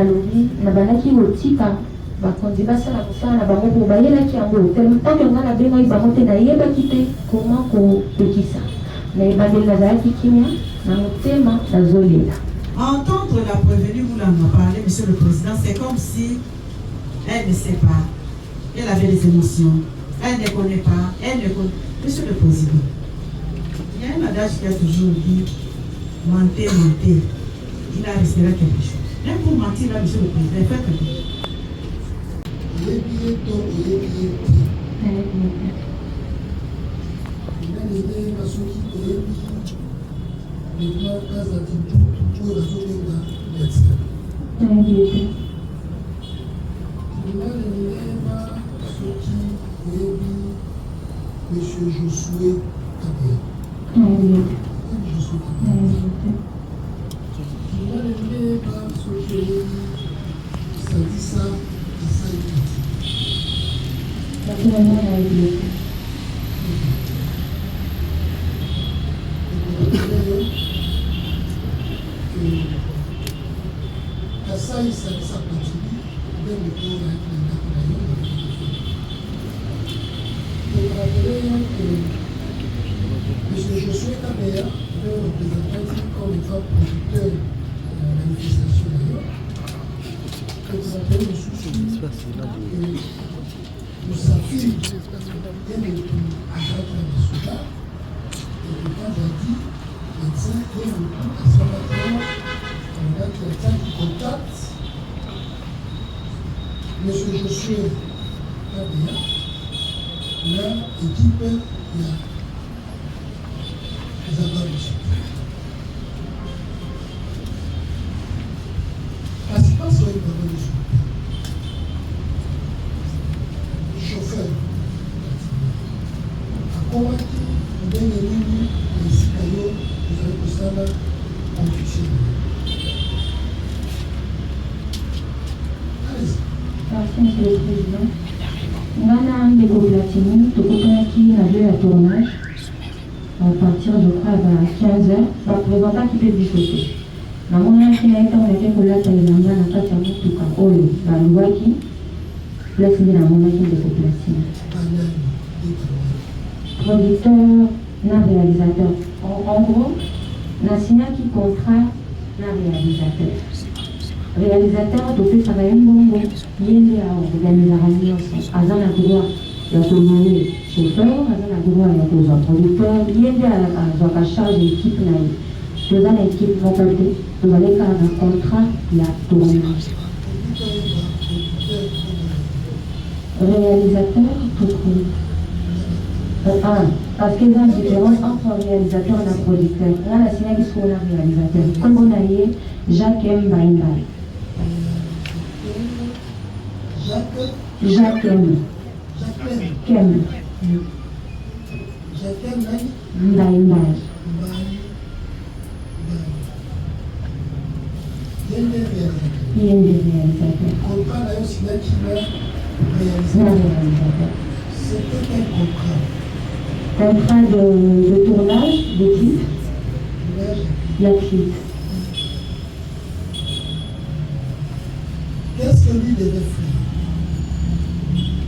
alobi na banaki kotika bakonzi basala kosala na bango mpo bayelaki yango ntango nga nabengaki bango te nayebaki te koma kopekisa na ebandeli nazalaki kimia na motema nazolela. Entendre la prévenue, vous l'en parlé, Monsieur le Président, c'est comme si elle ne sait pas, elle avait des émotions, elle ne connaît pas, elle ne connaît. Monsieur le Président, il y a un adage qui a toujours dit mentez, mentez, il a respiré quelque chose. Même pour mentir là, Monsieur le Président, faites quelque chose. Monsieur Josué Kabea. Monsieur Josué Kabea, le représentant comme étant producteur de la manifestation d'ailleurs, représentait le souci que sa fille est agent international et que quand j'ai dit médecin est à ce matin, on a quelqu'un qui contacte Monsieur Josué Kabea, l'équipe il y a les abords du sud. Parce que c'est une abords du sud. Chauffeur. À convaincre, on donne les lignes, les cicaillots, vous avez pour ça là, en fichier. Allez-y. Merci, Monsieur le Président. Ngana Mbeko Platini, Tokotonaki na lieu à tournage. À partir, je crois, à 15h, le représentant qui peut discuter. Na mona qui n'a été en été pour la Thaïlanda, na kati ya mutuka oyo baluwaki place nde na monaki Mbeko Platini. Producteur na réalisateur. En gros, na signaki contrat na réalisateur. Réalisateur topesaka ye mbongo ye nde aorganisaka nyonso aza na droit ya konoye chauffeur, aza na droit ya kozwa producteur, ye nde azwaka charge équipe na ye. Toza na équipe moko te tozali kaka na contrat ya tournage. Réalisateur parce qu'il y a une différence entre réalisateur et producteur. Là, la signaki siko na réalisateur. Comme on a dit, Jacques M. Baïmbay. Jacques M. Kem. Baïmbay. Il y a des réalisateurs. C'était un contrat. Contrat de tournage, de clip. La clip. Qu'est-ce que lui devait faire?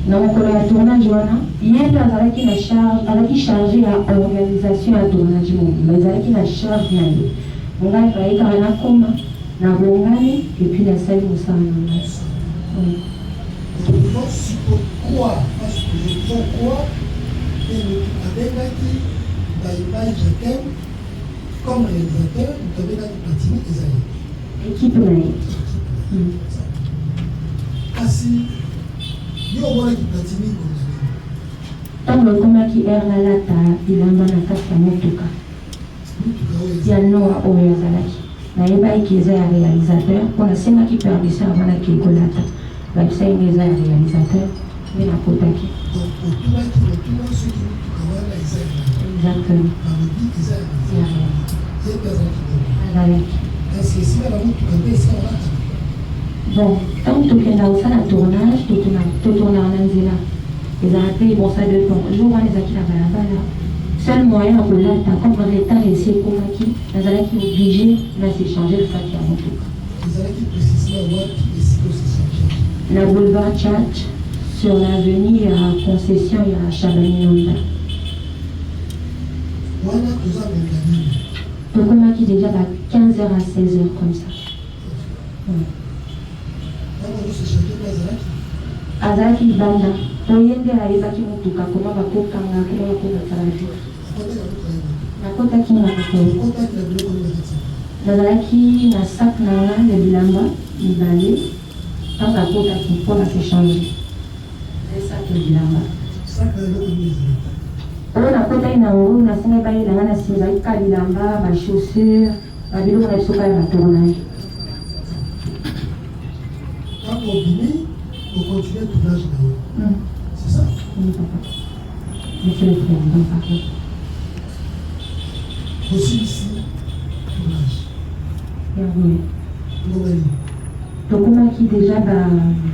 Donc, le tournage, il y a une charge, avec chargé à l'organisation à tournage, mais avec une charge, on va travailler quand on a comme et puis la salle où ça pourquoi? Parce que pourquoi avec Baïmbay Jacques comme réalisateur, vous avez la Platini et Zali. Équipe là. Kasi, yo on a qui Platini comme le combat qui est là là, il a un bon attaque à Motoka. Il y a non à Oyazalaki. Na yeba ikiza ya réalisateur, on a sema qui perd ça avant la qui golata. La ça il est réalisateur, mais la potaki. Donc autour de ceux qui travaillent là ils exactement. Est-ce que si la route peut ça bon, tant que tu es dans le tournage, tu tournes en Anzela. Les arrêtés, bon, ça dépend. Je vois les acquis là-bas. Seul moyen pour l'État, comme l'État est si convaincu, les arrêtés sont obligés de s'échanger le sac à mon tour. Les arrêtés précisément Na boulevard Tchatch, sur l'avenue à concession, il y a Chabani Nanda. Tokoma qui déjà à 15h à 16h comme ça. Azaki Banda, Oyende Aibaki Mutuka, comment va Kokanga, comment va Kokanga. Nakota qui n'a pas Nazalaki na sac nanga le bilamba, libale, tant à kota qui pour la s'échanger. C'est ça que le bilamba. On a kota inango, na singa bayi na na singa ika bilamba, ma chaussures, ma bilo na soka ya tournage. Quand on finit, on continue le tournage d'ailleurs. C'est ça? Oui, papa. Monsieur le Président, pardon. Aussi ici, tournage. Tokoma qui déjà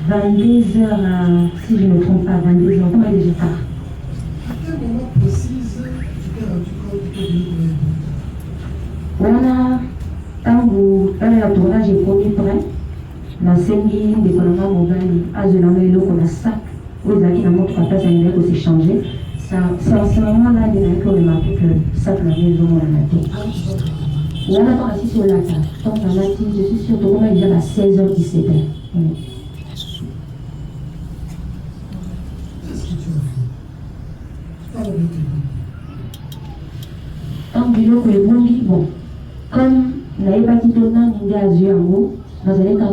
22h, si je ne me trompe pas, 22h, comment est déjà tard? À quel moment précise tu t'es rendu compte que tu es venu pour un Wana, tangu le tournage est promis prêt, na sengi de kolanga mobali, azolanga eloko na sac, ozaki na montre à place à une aussi changé. C'est en ce moment-là que on m'a dit que sac la maison on a tête. On attend assis sur la table. Tant qu'on a dit, je suis sûre que on est déjà à 16h, 17h. Qu'est-ce que tu as fait? Parle de tant que le bon dit, bon, comme naïba qui tourne n'india azuango, nous allons à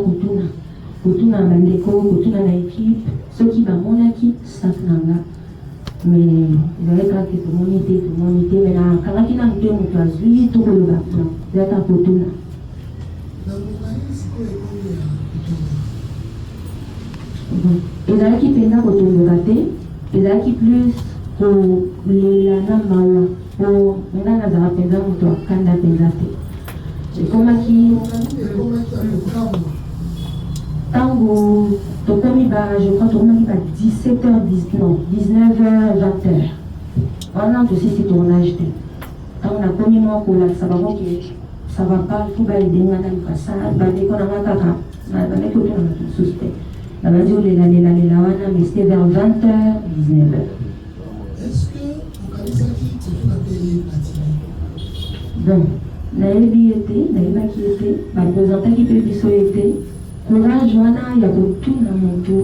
Kutuna Mandeko, Kutuna na équipe, ceux qui va mon équipe, ça nanga. Mais il y a quelqu'un qui peut moniter, mais là, quand il y a un peu de place, lui, tout le monde il y a un peu de temps. Il y a qui peut être autour de la tête, il y a qui plus pour la namawa, pour la nana penza moto kanda penza te. Et comme qui tango tokomi ba je crois tokomi ba 17h10 non 19h 20h. On a aussi ce tournage de. Quand on a commis moi pour la ça va que ça va pas tout ba aider ngana ça ba de kona ngaka na ba neko tout suspect. La radio les la wana mais c'était vers 20h 19h. Est-ce que au Kalisaki tu as payé Platini? Bon, naebi était, naeba qui était, ba présentant qui peut biso était. Courage wana ya kotuna moto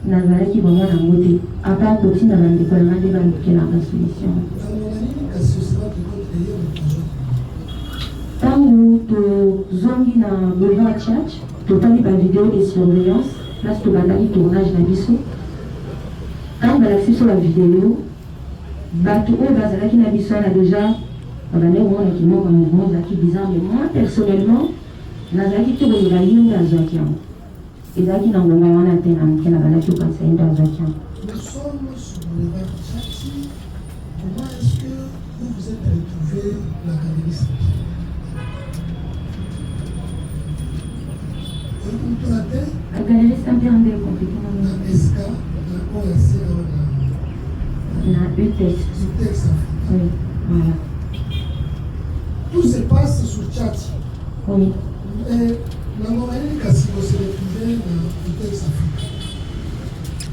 nazalaki bango na ngote apa kotina bandeko na ngai balukelaka solution ntango tozongi na boulevard Tchatch totali bavideo de surveillance place tobandaki tournage na biso ntango balakisi biso bavideo bato oyo bazalaki na biso wana déjà babandeki omonaki moko mouvement ezalaki bizarre mais moi personnellement nazalaki te koyeba yinga azwaki yango ezalaki na ngonga wana te na moke na bandaki okanisa yinga azwaki yango. Nous sommes sur le boulevard Tchatch. Comment est-ce que vous vous êtes retrouvé la galerie Saint-Pierre? La galerie Saint-Pierre nde compliqué na SK na ORC na UTEX. Oui, voilà. Tout se passe sur Tchatch. Oui. Normalement, kasi vous se retrouvez dans UTEX Afrique.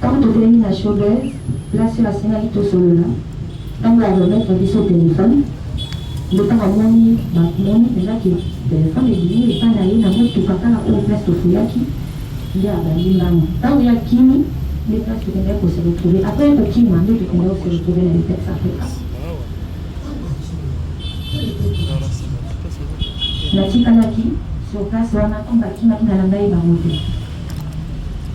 Quand tu es na showbiz, là sur la scène qui te solo là, quand la remettre biso téléphone, le temps à moni, moni déjà que téléphone est venu et pas naïe na moto kaka la au place to fuyaki, il y a bali mama. Quand il y a kimi, les places que tu peux se retrouver. Après le kimi, mais tu peux se retrouver dans UTEX Afrique. Natikalaki sur place wana kombaki makina na ngai bangote.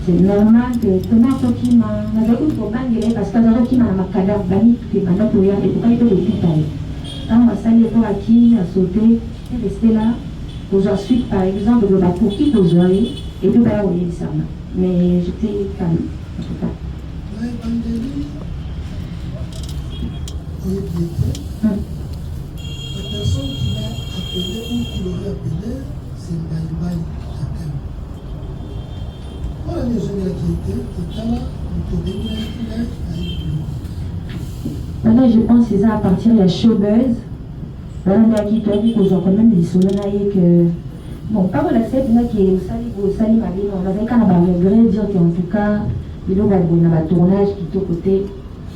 C'est normal que comment toki ma nazaki kobangela parce que nazaki na makada bani que bana toya et pourquoi il peut l'hôpital. Quand ma salle est aki a sauté et resté là pour ensuite par exemple de la coquille pour jouer et puis bah on est ça. Mais j'étais calme en tout cas. La personne qui l'a appelé ou qui l'aurait appelé, c'est Mbaï Katem. Voilà les gens qui étaient là, maintenant je pense que c'est ça à partir de la showbuzz. Voilà, qui t'a dit que quand même les soleils que Bon, pas voilà, c'est bien que vous salez ma vie, on avait quand même regret dire qu'en tout cas, il y a un tournage qui est au côté.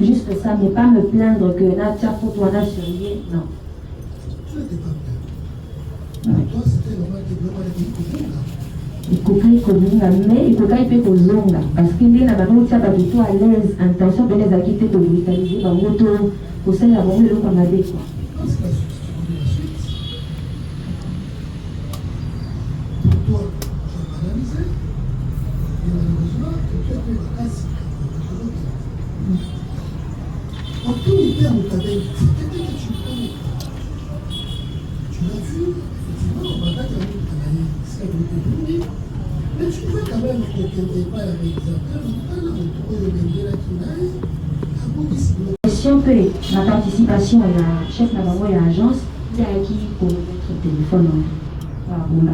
Juste ça, mais pas me plaindre que Natia photo en a surveillé, non. Tu n'étais pas bien. Ouais. Toi, c'était normal que le roi ait dit Ikoka ikozonga, mais ikoka ipe kozonga parce que ndenge na bango tia bato to à l'aise intention pene ezalaki te kobrutalize bango to kosalela bango eloko mabe quoi. Toi, tu as analysé et malheureusement, tu as fait la casse. En tous les termes, tu avais dit que tu connais. Tu l'as vu, effectivement, on va pas dire que tu as gagné. C'est un peu plus. Mais tu pouvais quand même que tu n'étais pas avec les acteurs, si on peut la participation à la chef de l'agence, il y a qui pour mettre téléphone on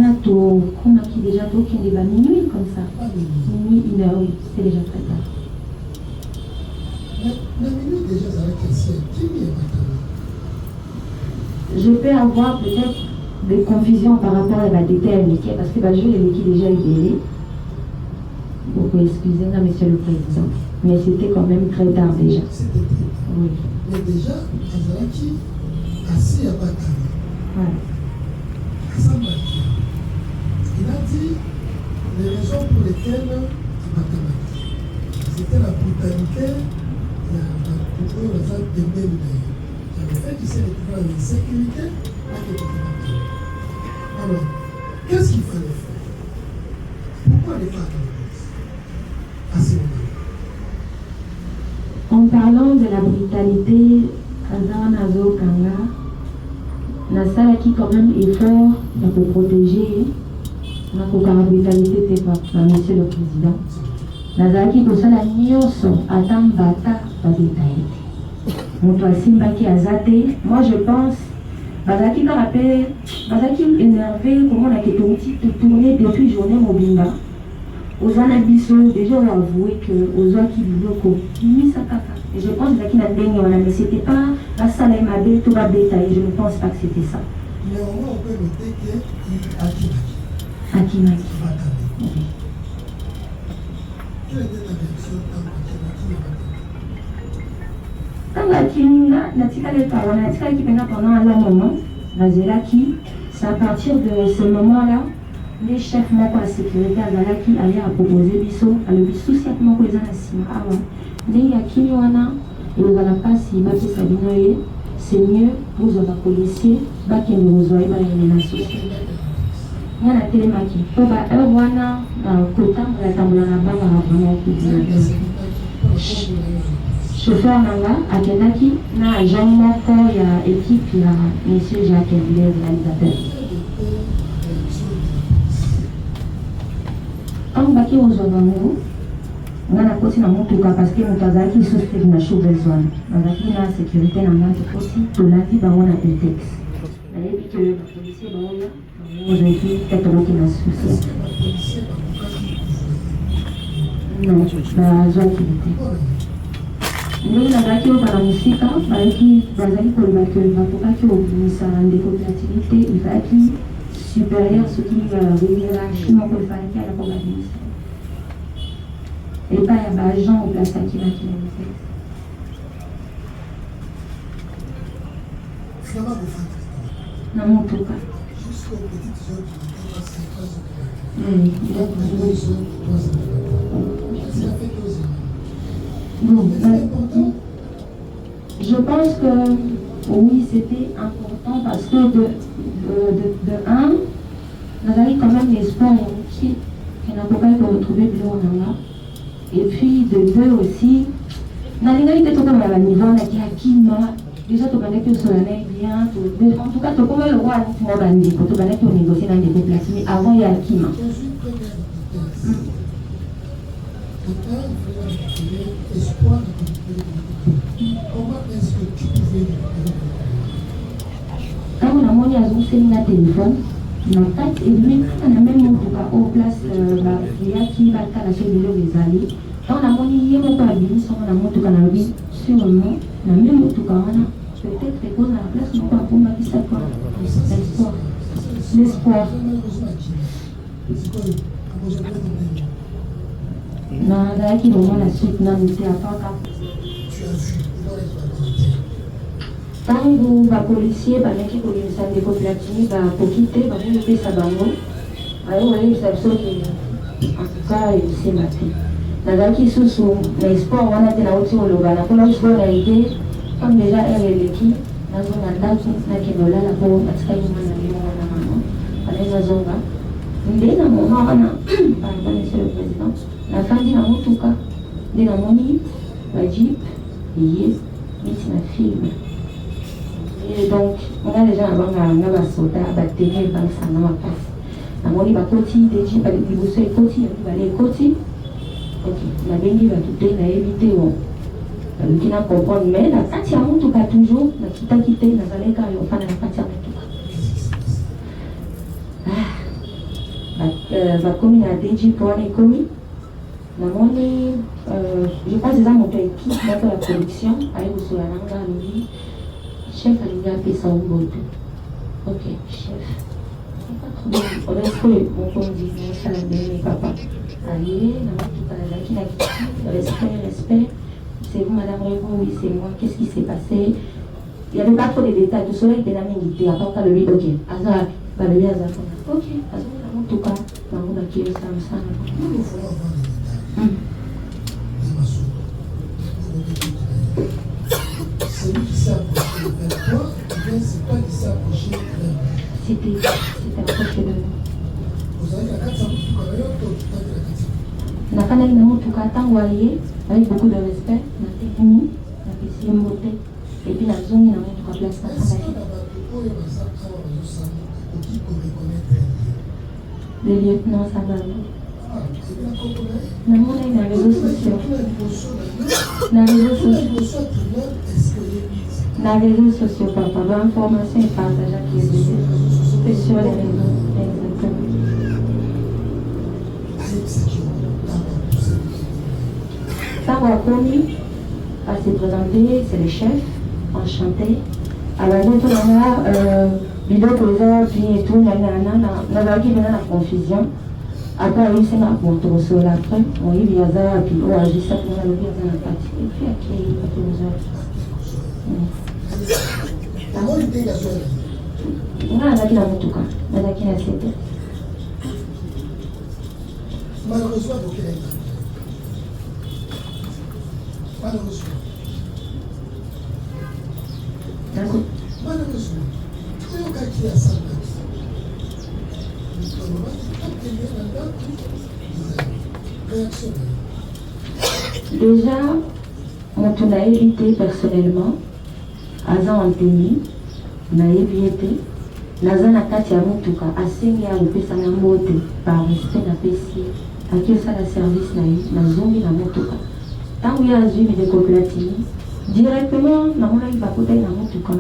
a tout, on a qui déjà tout qui est minuit comme ça. Minuit, 1 heure, oui, c'est déjà très tard. La minute déjà, ça va être qui est je peux avoir peut-être des confusions par rapport à la détail parce que je l'ai déjà libéré. Beaucoup excusez-moi, monsieur le président. Mais c'était quand même très tard déjà. C'était très tard. Oui. Mais déjà, Azalaki, assis à Bakari. Ouais. Il a dit les raisons pour lesquelles il m'a combattu. C'était la brutalité, le fait qu'il s'est retrouvé en insécurité, alors, qu'est-ce qu'il fallait faire? Pourquoi les femmes à ce moment-là? En parlant de la brutalité, Azanazo Kanga, Nassala qui quand même effort pour protéger la brutalité monsieur le président. Nazaki Kosala Nyoso Atam Bata Badetaï. Motoasimbaki Azate, moi je pense, Bazaki m'a rappelé, Bazaki énervé, comment on a été tourné depuis journée Mobimba. Aux anabiso, déjà on a avoué que aux autres qui vivent et je pense que mais c'était pas la salle et ma belle, tout va détailler, je ne pense pas que c'était ça. Néanmoins, on peut noter qu'il a Akimaki. Akimaki. Quelle était ta réaction quand Akimaki pendant un long moment, c'est à partir de ce moment-là, les chefs de la sécurité qui allaient proposer Bisso, à le Bisso, c'est mon cousin à il y a qui y en a, et vous allez pas si c'est mieux pour les policiers, qui nous ont une association. Il y a la télémaquille. Pour wana na kota la tambula na baba vraiment chauffeur nanga akenaki na agent moko ya équipe ya monsieur Jacques Blaise réalisateur. Quand baki ozwa bango nga nakoti na motuka parce que moto azalaki sospect na show besoin azalaki na sécurité na nga tokoti tolandi bango na intex nayebi ke bapolisier baoya ozalaki tetokoki na susi non bazwaki te ndenge nazalaki oyo na mosika bazali koloba ke bakokaki obimisa ndeko créativité ezalaki supérieur soki hiérarchie moko efalaki ala kobabimisa epai ya baagent oplasaki bakilomite na motuka je pense que oui, c'était important parce que de un, nous avons quand même l'espoir qui n'a pas pu retrouver plus haut. Et puis de deux aussi, nous avons été tout comme à la niveau, on a déjà tout le que cela n'est bien, en tout cas, tout comme le roi a dit, tout le monde qui a négocié dans des déplacements, mais avant il y a Akima. Comment est-ce que tu pouvais quand on a monté à un téléphone, et lui, on a même au place, il y a qui va à la chaîne de l'Orésalie. Quand on a monté, il y a mon pabine, on a monté au Canada, sûrement, on a même au Tucana, peut-être répondre à la place du papa pour ma qui ça quoi. L'espoir. L'espoir. Non, là qui vraiment la suite, non, mais c'est à part. Tu as vu, Tangu bapolisier baneki kolimisa ndeko Platini bakoki te bamopesa bango ayo bayebisa biso ke antuka ebisema te nazalaki susu na espoir wana te nauti koloba nakola espoir na ide comme déjà ere eleki nazonga ndako nakende olala po batikaki mwana limo wana mama anaye nazonga nde na moma wana pardon monsieur le président nafandi na motuka nde namoni bajeep eye neti na filme. Et donc, on a déjà avant un soldat battu dans sa main. On a dit bakoti, des jeeps, des bosses et koti, les koti. Ok, on a bien dit va tout est, on a évité on. Qui n'a pas compris mais la partie à mon tout cas toujours, la quitte quitté, la zalé car on fait la partie à mon tout cas. Va commis à des jeeps pour les commis. Je pense que c'est mon équipe dans la production, avec aussi la langue lui. Chef a fait ça au bout. Ok, chef. On a trouvé mon conduit, ça l'a donné, papa. Allez, respect. C'est vous, madame Révo, oui, c'est moi. Qu'est-ce qui s'est passé? Il n'y avait pas trop de détails. Tout cela était dans mes idées. À part le 8, ok. Azar, pas le 8, Azar. Ok, Azar, en tout cas, on a qui est ça, ça. C'est lui qui s'est approché vers toi, ou bien c'est toi qui s'est approché vers lui? C'était approché de nous. Vous avez la carte, ça vous fait quoi d'ailleurs, toi, tu as la carte? Na kana ina mtu kata waye avec beaucoup de respect na tekuni na pesi mbote et puis na zone na mtu kwa place na est-ce que na bato oyo baza awa bazosala okoki koreconnaître le lieutenant Sabalo ebina koko na ye na mona ina réseaux sociaux kuna liboso na réseaux kuna sociaux liboso ya tribunal est-ce que ye na réseaux sociaux papa ba information et partage qui est c'est sur les réseaux exactement Tango Akomi a s'est présenté, c'est le chef, enchanté. Alors, nous avons vidéo pour les autres, et tout, nous avons eu la confusion. Après, oui, c'est ma montre au sol après. On y vient à puis on agit ça pour nous dire dans la partie. Et puis, après, il y a tous les autres. Comment il était gazoué? On a la motuka, on a la cité. Malheureusement, donc, il est malheureusement. D'accord. Malheureusement, il y a un cas qui est à 100 Déjà, on a évité personnellement, Azan Anteni, on a évité, Nazan Akati Amutuka, Asengi Aupesa Namote, par respect na PC, à qui ça la service na zombi na Mutuka. Tant qu'il y a eu des coopératives, directement, il va côté na Mutuka.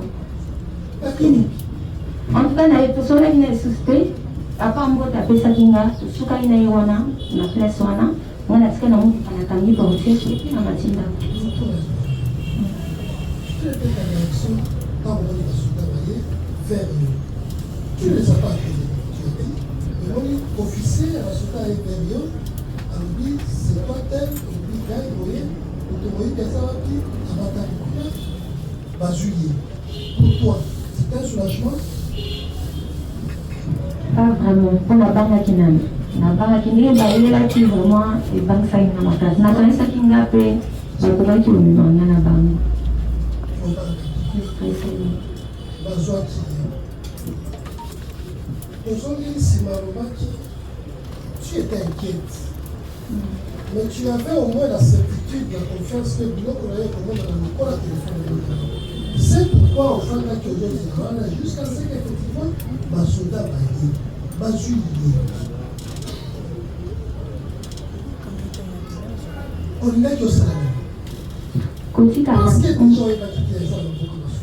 En tout cas, il y a des personnes qui sont suspectes. Apa mbote apesa kinga suka ina iwana na place wana mwana tika na mtu anatangi kwa ofisi et na matinda tu ne les as pas appelés. Tu as dit, officier à la Souta et Verrio, a dit, c'est pas tel, on dit, gagne, vous voyez, pour te voyer qu'elle s'en va dire, à Matari, Bazouillé. Pour toi, c'est un soulagement? Pas vraiment. Pour la banque qui n'a la banque qui n'est pas là qui vraiment et banque ça n'a pas place. Na quand ça qui n'a pas, bah comment tu le mets dans la banque? Bazouaki. Aujourd'hui, si Maromaki, tu étais inquiète. Mais tu avais au moins la certitude, la confiance que nous connaissons comment dans le téléphone. C'est pourquoi au fond là que aujourd'hui, jusqu'à ce qu'effectivement, ma soldat va dire, on est au salaire. Parce que les gens évacuent les gens dans beaucoup de choses.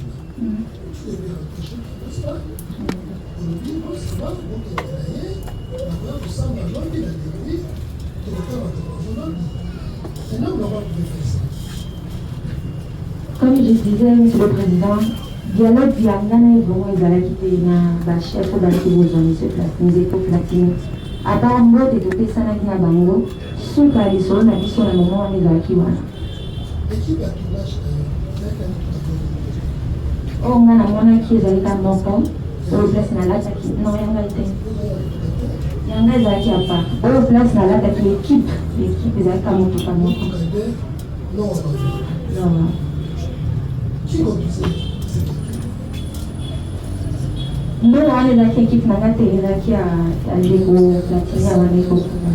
Tu devais rentrer, n'est-ce pas? On dit, non, c'est pas, donc il est derrière, maintenant, tout ça, maintenant, il a dit, que le temps va te prendre. C'est là où on va pouvoir faire ça. Comme je disais, Monsieur le Président, dialogue viangana ebongo ezalaki te na bachef oyo balaki bozwa monsieur nzeko platine ata mbote topesanaki na bango suka ya lisolo na biso na momo wana ezalaki wana oyo nga namonaki ezalika moko oyo place nalataki non yanga te yanga ezalaki apa oyo place nalataki équipe ezalaka motuka moko ndenge wana ezalaki équipe nanga te ezalaki ya ndeko platine ya wana ekokuna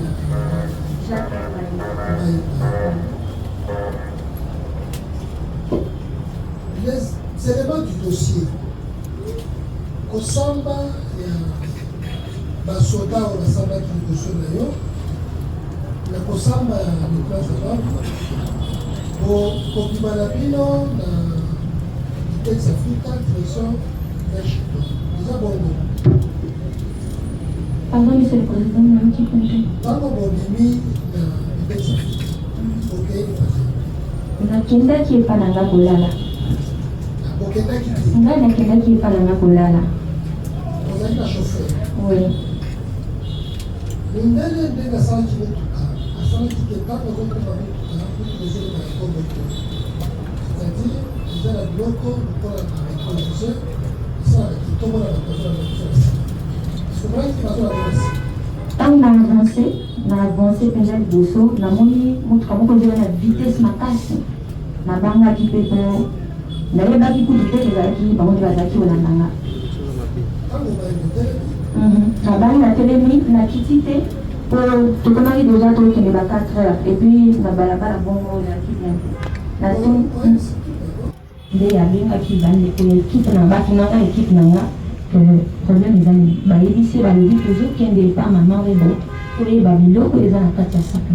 les éléments du dossier kosamba ya basoda oyo basambaki liboso na yo na kosamba ya déplace ababo kobima na bino na Itex Africa direction Nashito eza bongo. Pardon, monsieur le président, même qui compte. Ntango bobimi na Itex Africa okeyeli pati nakendaki epa na nga kolala okendaki te ngai nakendaki epa na nga kolala ozali na chauffeur oui mindele ndenge asalaki motuka asalaki te ntango azokomba motuka kutu ozoloba ya kombo te c'est-à-dire eza na biloko lokola na rétroviseur esalaka kitoko na bato bazolaka biso somonaki bazolaka basi ntango na avance mpenza liboso namoni motuka moko ezala na vitesse makasi nabangaki mpe po nayebaki kutu te ezalaki bango nde bazalaki kolandanga ntango bayemotelemi nabangi natelemi nakiti te po tokomaki deja tokende ba 4 heures et puis na balabala bongo ezalaki bien te nde abengaki bandeko ya ekipe na bato nanga ekipe nanga problème ezali bayebisi balobi tozokende epa mama rebo koyeba biloko eza na kati ya sak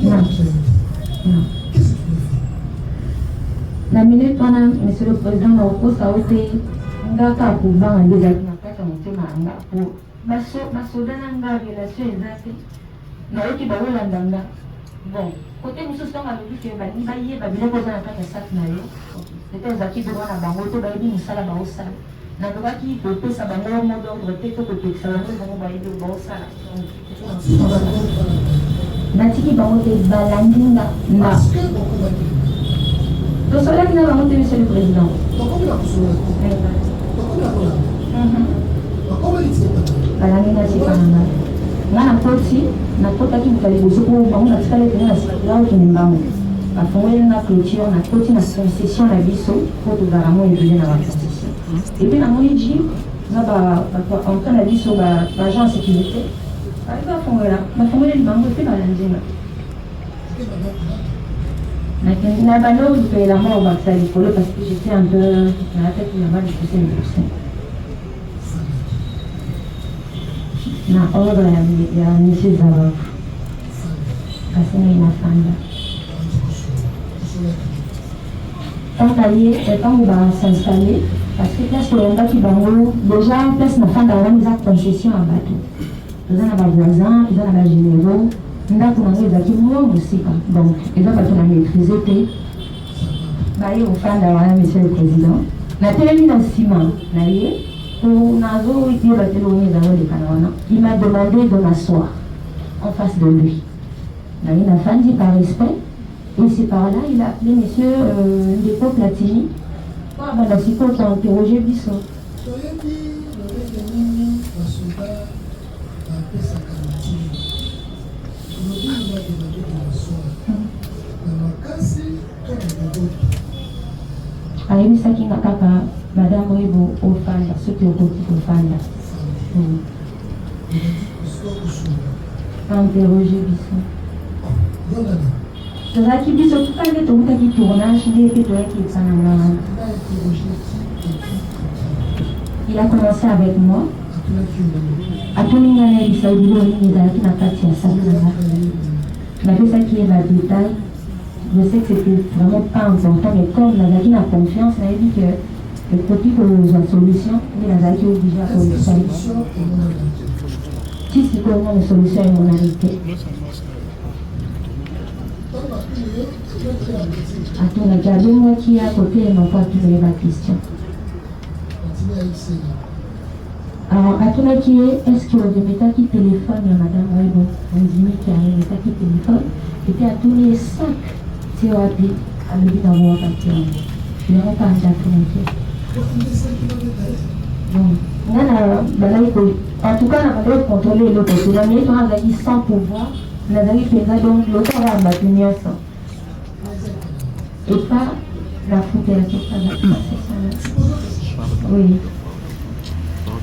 na na minute wana monsieur le président na okosa o te ngaka akobanga nde ezalaki na kati ya motema ya nga po basoda na nga relation eza te nayoki baolanda nga bon kote mosusu ntango alobi ke balingi bayeba biloko eza na kati ya sak na yo ete ezalaki droit na bango to bayebi mosala baosala nalobaki kopesa bango mot d'ordre te to kopekisa bango bango bayebi baosala natiki bango te balandi nga na tosolaki na bango te monsieur le président balandi nga tika na nga nga nakotaki buka liboso po bango natikala ete nga nasikila okende mbango bafongoli nga clôture nakoti na concession na biso po tozala mo ebele na baconcession epuis namoni ji nga bato entrain na biso baagent ya sécurité bali bafongoleli bango epuis balandi nga na bando lipela moko bakisa likolo parce que j'étais un peu na la tête là-bas du poussé na ordre ya monsieur Zabov kasi ngai nafanda ntango aye ntango basinstalle parce que place toyambaki bango déjà place nafanda wana eza concession ya bato eza na bavoisin eza na bagénéraux ndako nango ezalaki mwa mosika donc eza bato na maîtrise te baye kofanda wana monsieur le président natelemi na nsima na ye il m'a demandé de m'asseoir en face de lui. Il a fait par respect. Et c'est par là il a appelé monsieur Ndeko Platini pour interroger Bissot. ayebisaki nga kaka madame oyebo ofanda soki okoki kofanda interroge biso tozalaki biso tuka nde tokutaki tournage nde mpe toyaki esananga wana il a commencé avec moi atoninga nayebisa biloko nini ezalaki na kati ya saki nanga napesaki ye badetail. Je sais que c'était vraiment pas important, mais comme Nazaki a confiance, il a dit que le copie que nous avons solution, il a dit obligé à solution. Si c'est comment la solution est monalité. atunaki abengaki ya côté moko atuna ye baquestion. Alors atunaki ye est-ce que oremetaki téléphone ya madame webo ondimiki aremetaki téléphone ete atuni ye sac tie wapi alobi nango wakati yango yango kanja atunaki ye. Bon, en tout cas, on va contrôler l'autre. La minute, on a dit sans pouvoir, on a dit que donc l'autre va battre ça. Et pas la foutre oui.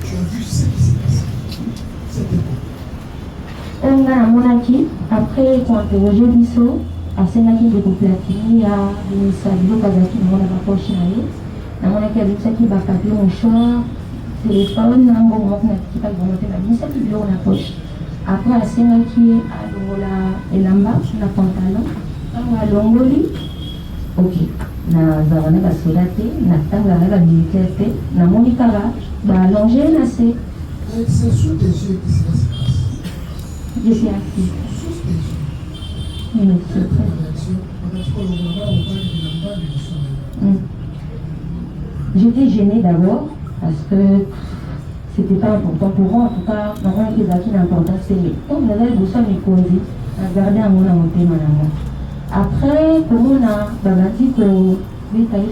Tu as vu ce qui s'est passé. On a un monarchie, après, quand on interroge Bissot, à Sénaki de Platini, à Denisabilo Kazaki, on a pas poché. Na mwana qui a dit ça qui va papier mon choix téléphone na ngo moko na kika bongote na bisa ki bilo na poche après la senga qui a longola elamba na pantalon na longoli ok na zavana ba solate na tanga na militaire te na monika ba allonger na c'est sous tes yeux que cela se passe. Je suis assis. Sous tes yeux. Oui, c'est très. J'étais gênée d'abord parce que c'était pas important pour moi. En tout cas, normalement, les acquis l'important c'est mais comme vous avez besoin de causer, à garder un mot en thème. Après, comme on a dit que oui, t'as eu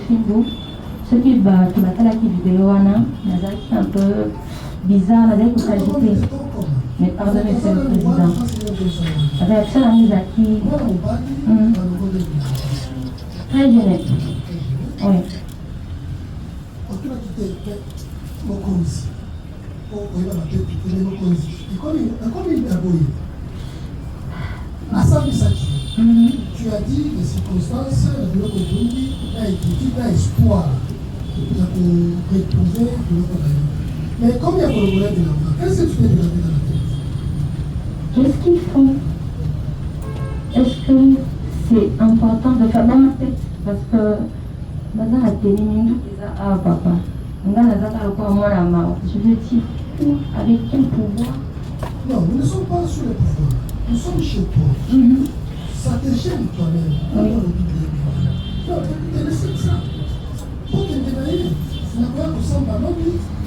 ce qui va qui m'a fait la vidéo, un peu bizarre, avec s'ajouter. Mais pardonnez, monsieur le président. Avec ça, on a acquis. Très gêné. Oui. Tu as dit les circonstances de notre pays a été espoir de retrouver de notre pays. Mais comme il y a pour le volet de l'enfant, qu'est-ce que tu fais de la vie dans la tête? Qu'est-ce qu'ils font? Est-ce que c'est important de faire dans ma tête? Parce que maintenant la télé, ah papa, je veux dire, avec quel pouvoir? Non, nous ne sommes pas sur le pouvoir. Nous sommes chez toi. Ça te gêne toi-même. Oui. Non, tu laisses ça. Pour te dénailler, c'est la quoi ressemble à l'homme,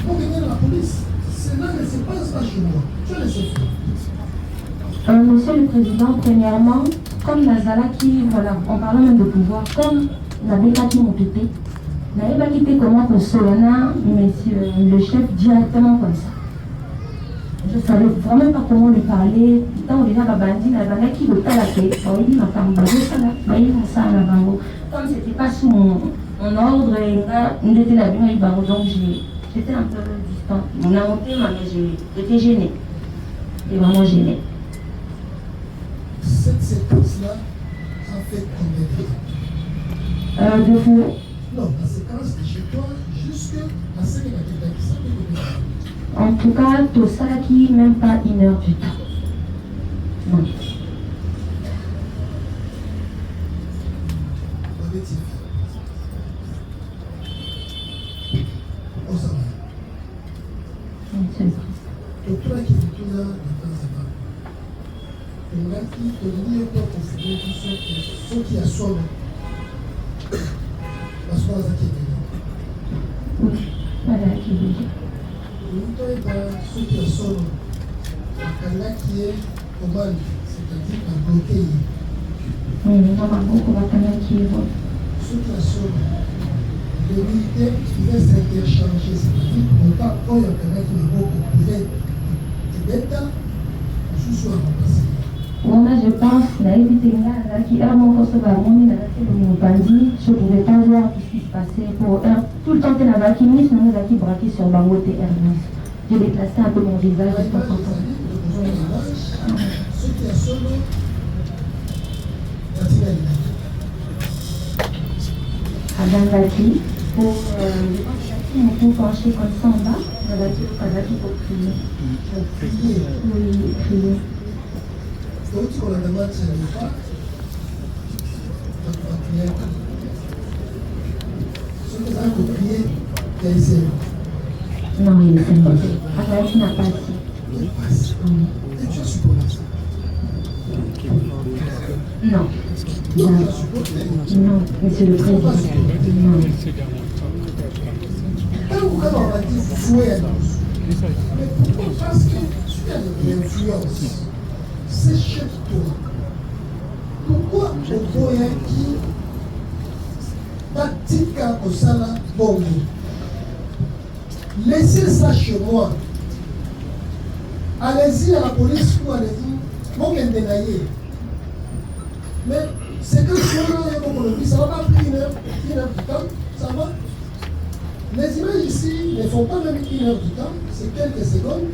pour venir à la police. Cela ne se passe pas chez moi. Tu laisses faire. Monsieur le Président, premièrement, comme Nazala qui, voilà, en parlant même de pouvoir, comme la béca qui m'a quitté, n'avait pas quitté comment que Solana, monsieur le chef, directement comme ça. Je ne savais vraiment pas comment lui parler. Tant déjà la bandine, la bandine qui veut pas la paix. On dit ma femme, comme c'était pas sous mon ordre, on était là, donc j'étais un peu distant. On a monté, mais j'étais gênée. J'étais vraiment gênée. Cette séquence-là a fait combien de temps? 2 fois. Non, la séquence de chez toi jusqu'à la scène de la tête. Ça fait combien de temps? En tout cas, tout ça qui même pas 1 heure du temps. Non. Oui, voilà qui est. C'est-à-dire à bloquer. Oui, normalement, on va connaître qui est. Les militaires pouvaient s'interchanger, c'est-à-dire pourtant, quand il y a quelqu'un qui pouvait être juste remplacé. Moi, je pense qu'il y a mon je ne pouvais pas voir ce qui se passait. Pour tout le temps, il y avait qui nous a braqué sur Bango TR. J'ai déplacé un peu mon visage. Ce qui a solo, Adam Laki, pour pencher comme ça en bas, Kazaki pour crier. Oui, crier. Donc, on a demandé ce n'est pas. Ce que ça a prier, il y a essayé. Non, il est essayé. Kazaki n'a pas essayé. Et tu as supposé ça? Non. Toi, tu as supporté. Non, Monsieur le Président. Non. Quand on va dire fouet, mais pourquoi? Parce que tu as de l'influence. C'est chez toi. Pourquoi au Boyaki Batika Osala Bongo? Laissez ça chez moi. Allez-y à la police ou allez-y, mon Kendenaye. Mais c'est que ça va pas pris une heure du temps, ça va. Les images ici ne font pas même une heure du temps, c'est quelques secondes.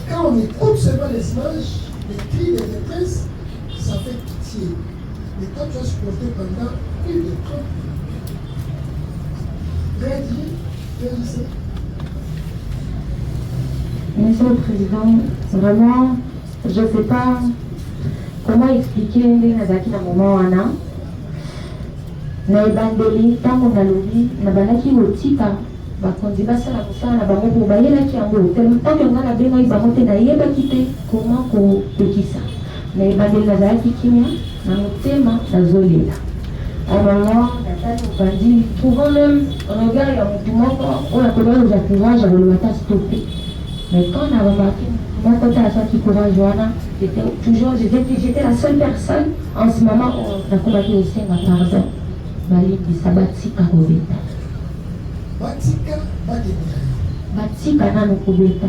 Quand on écoute seulement les images, les cris de détresse, ça fait pitié. Mais quand tu as supporté pendant plus de 30 minutes, réagissez. Monsieur le Président, vraiment, je ne sais pas comment expliquer Nazaki dans le moment où on a. Na ebandeli tango na lobi na balaki otika bakonzi basala mosala na bango po bayelaki yango tango nga na bengai bango te nayebaki te comment kopekisa na ebandeli nazalaki kimia na motema nazolela amama natali mopandi trouvant même regard ya motu moko oyo akolia oza courage akoloba ta stoppe mais quand na bamaki moko te aswaki courage wana j'étais la seule personne en ce moment nakobaki osenga pardon balibisa batika kobeta batika nano kobeta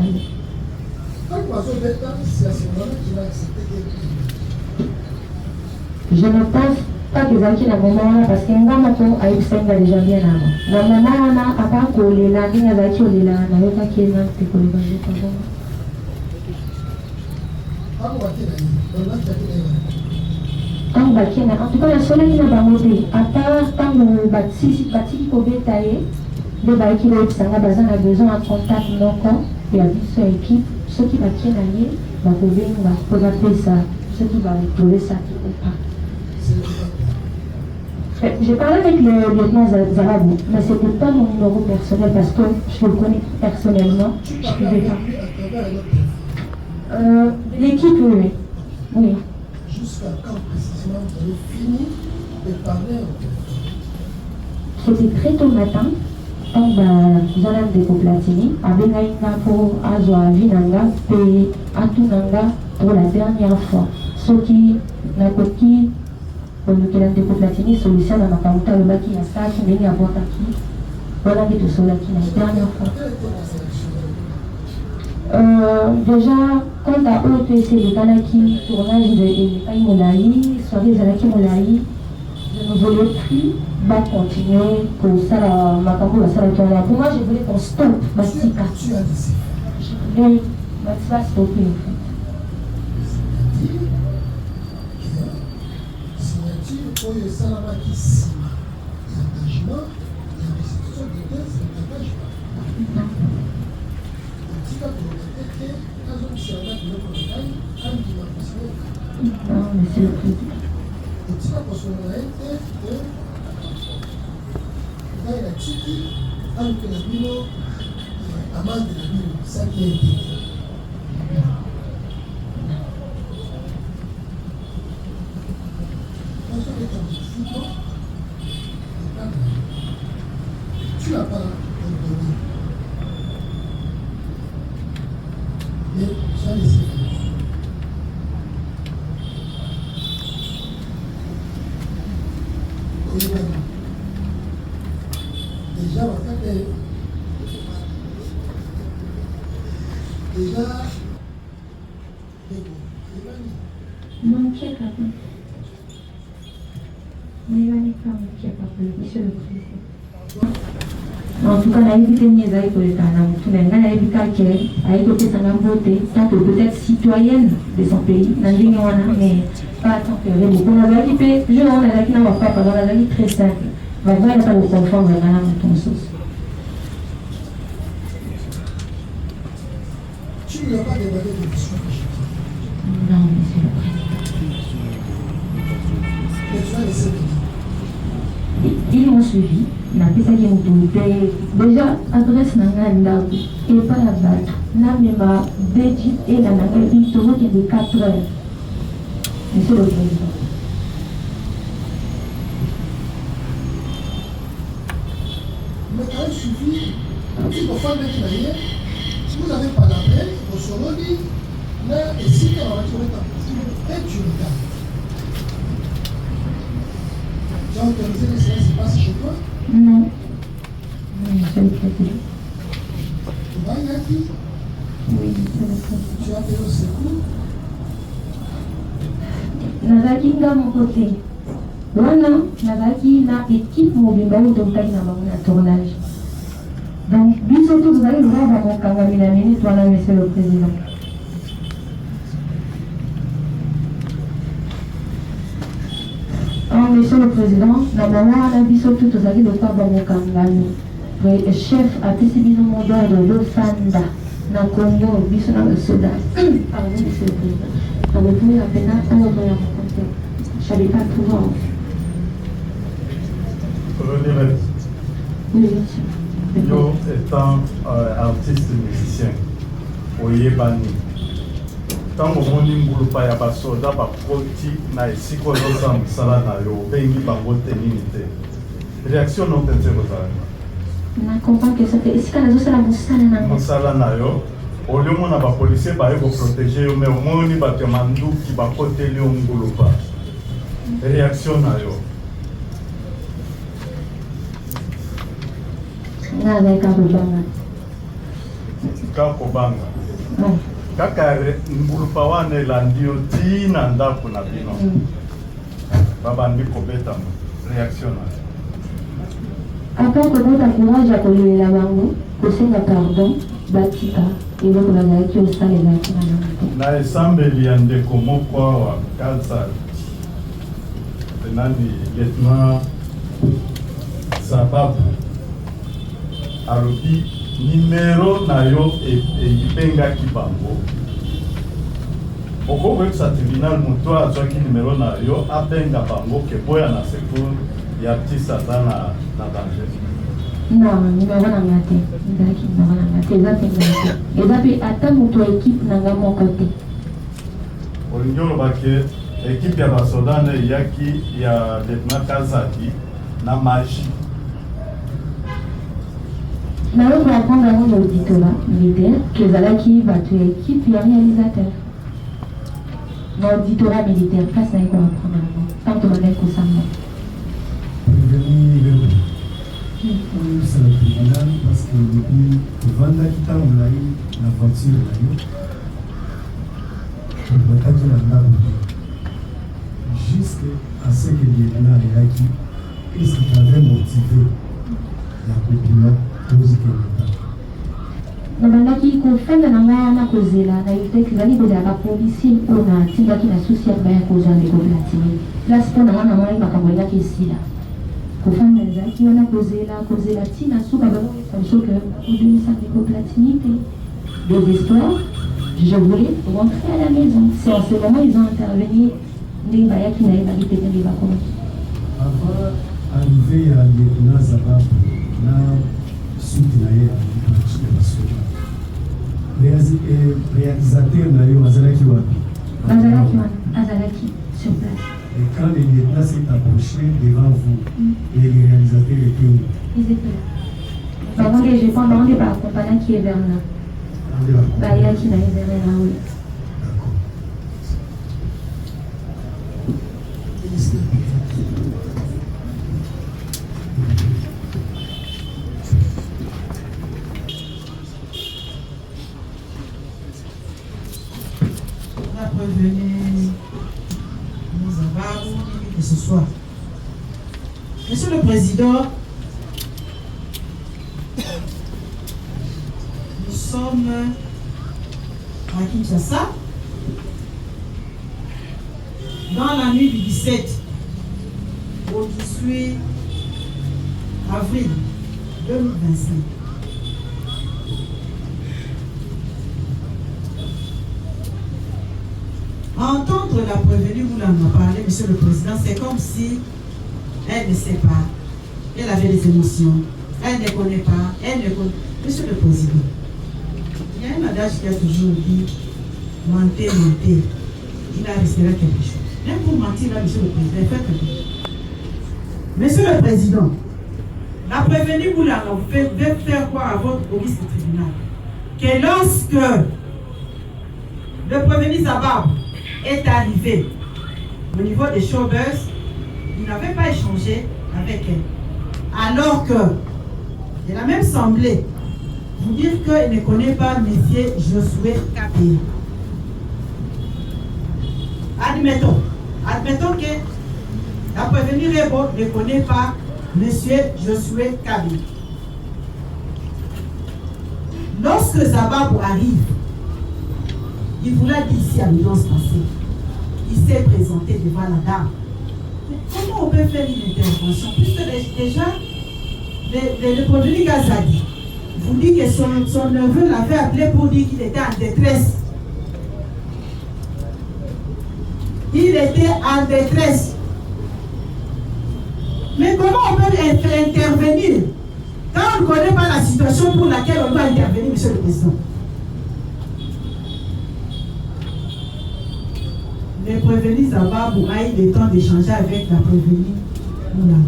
je ne pense pas que ezalaki na moment wana parce que nga moko ayebisenga déjà bien avant na moment wana apa kolela ndenge azalaki olela nayokaki ena te koleba nzoka bongo tant bakena en tout cas nasolaki na bango te ata ntango batiki kobeta ye nde bayaki bayebisanga baza na besoin ya contact moko ya biso équipe soki bakena ye bakobenga mpo bapesa soki batolesa te opa. J'ai parlé avec le lieutenant Zarabou, mais c'était pas mon numéro personnel parce que je le connais personnellement. Je pouvais pas. L'équipe, oui. Oui. Jusqu'à quand précisément vous avez fini de parler? C'était très tôt le matin. Donc, Zonan de Koplatini, Abengaïna pour Azwa Vinanga, et Atunanga pour la dernière fois. Ce qui n'a pas qui, pour le Kélan de Koplatini, solution à ma kaouta, le baki à ça, qui n'est à voir qui, voilà qui est au solaki la dernière fois. Déjà, quand à OPC, le Kanaki, tournage de Kai Moulaï, soirée Zalaki Moulaï, je ne voulais plus continuer pour ça, ma campagne, ça, pour moi, je voulais qu'on stoppe Batika. Je voulais Batika stopper en fait. Signature pour le Salamaki Sima, l'engagement, la restitution de thèse, l'engagement. Non, Monsieur le Président. Tu n'as pas donné. Mais ça laissé faire. Déjà, non, qui est capable? Monsieur le Président. En tout cas, on a évité de niaiser pour les Canadiens. Tout le monde a évité qu'elle ait été tant que peut-être citoyenne de son pays, mais pas tant que réelle. On a équipé, je on a qui n'a pas pendant la vie très simple. On va voir pas au confort de la ton sauce. Tu ne l'as pas demandé de discussion. Non, Monsieur le Président. Mais tu as laissé venir. Ils m'ont suivi. Na pesa qui m'ont déjà adresse nanga et pas la balle. Na mema deji et la nanga il qui est de 4 heures. Monsieur le Président. un suivi. Si vous faites des clients, vous avez pas la peine, vous serez dit, là, et si tu as la voiture, et tu regardes. Tu as autorisé les séances qui passent chez toi? Non. Monsieur le Président. Tu vas y aller? Oui, Monsieur le Président. Tu as fait au secours? Nazaki nga mon côté. Wana, nazaki na équipe mobimba autotaki na bango na tournage. Donc, biso tous vous allez voir dans mon kangami la minute, voilà, Monsieur le Président. Oh, Monsieur le Président, na maman na biso tous vous allez voir dans mon kangami. Le chef a décidé de mon ordre de Fanda, na Congo, biso na le Soudan. Pardon, Monsieur le Président. Avec vous, la peine à mon côté. Je n'avais pas le pouvoir. Colonel, Oui, monsieur. yo étant artiste musicien, oyebani. Tant que mon ingulupa ya basoda bakoti na esika ozosa mosala na yo obengi bango tenini te. Réaction non te kozala. Na comprends que ça fait esika nazosala mosala na ngo. Mosala na yo oliomona bapolisier baye koprotege yo me omoni bato ya manduki bakoteli yo ngulupa. Réaction na yo. Nazalaka kobanga. Ka kobanga. Oui. Kaka ngulupa wana elandi yo tina ndako na bino. Babandi kobetama. Réaction na yo. Après kobota courage ya kolela bango, kosenga pardon, batika, eloko bazalaki osalelaki na bango. Na esambeli ya ndeko moko awa kaza nani lieutenant Sababu alobi nimero na yo ebengaki bango okokoyebisa tribunal moto azwaki nimero na yo abenga bango ke boya na secours ya artiste aza na danger. Non, nimero na nga te. Ezalaki nimero na nga te. Eza te nga te. Eza mpe ata moto ya ekipe na nga moko te. Olingi olobaki ekipe ya basoda nde eyaki ya lieutenant Kazaki na magie. Nayo koapprendre yango na auditorat militaire kezalaki bato ya équipe ya réalisateur. Na auditorat militaire place naye koapprendre yango tant tobandaki kosamba. C'est le tribunal parce que depuis vendre qui on a eu la voiture jusqu'à ce que les tribunal est acquis, qu'est-ce qui t'avait motivé la tribunal musique nabandaki kofanda na ngai wana kozela na evite ezali kozalaka policier oyo natindaki na susi ya baya kozwa ndeko platini place mpo na wana mwai makambo elaki esila kofanda ezalaki wana kozela ntina suka baoyesa biso ke obimisa ndeko platini te désespoir je voulais rentrer à la maison c'est en ce moment ils ont intervenu ndenge bayaki nayebaki pete nde bakomaki avant arrivé à lieutenant Zababu na suite na ye réalisateur na yo azalaki wapi? Azalaki sur place. Et quand le lieutenant s'est approché devant vous, et le réalisateur était où? Ils étaient là. Par contre, je pense que par accompagné qui est vers là. Baya qui n'a vers là, oui. D'accord. Prévenu nous avons que ce soir. Monsieur le Président, nous sommes à Kinshasa dans la nuit du 17 au 18 avril 2025. Entendre la prévenue, vous l'en avez parlé, Monsieur le Président, c'est comme si elle ne sait pas, elle avait des émotions, elle ne connaît pas, Monsieur le Président, il y a un adage qui a toujours dit, mentez, mentez, il arrivera quelque chose. Même pour mentir, là, Monsieur le Président, faites quelque chose. Monsieur le Président, La prévenue Boulanga veut faire croire à votre police du tribunal que lorsque le prévenu Zabab est arrivé au niveau des showbuzz, il n'avait pas échangé avec elle. Alors que il a même semblé vous dire qu'il ne connaît pas M. Josué Kabila. Admettons que la prévenue Rebo ne connaît pas M. Josué Kabila. Lorsque Zababou arrive, il vous l'a dit ici à l'audience passée, il s'est présenté devant la dame. Mais comment on peut faire une intervention? Puisque déjà, le prévenu Gazadi vous dit que son neveu l'avait appelé pour dire qu'il était en détresse. Il était en détresse. Mais comment on peut intervenir quand on ne connaît pas la situation pour laquelle on doit intervenir, Monsieur le Président? Le prévenu Zababou a eu le temps d'échanger avec la prévenue Moulanga.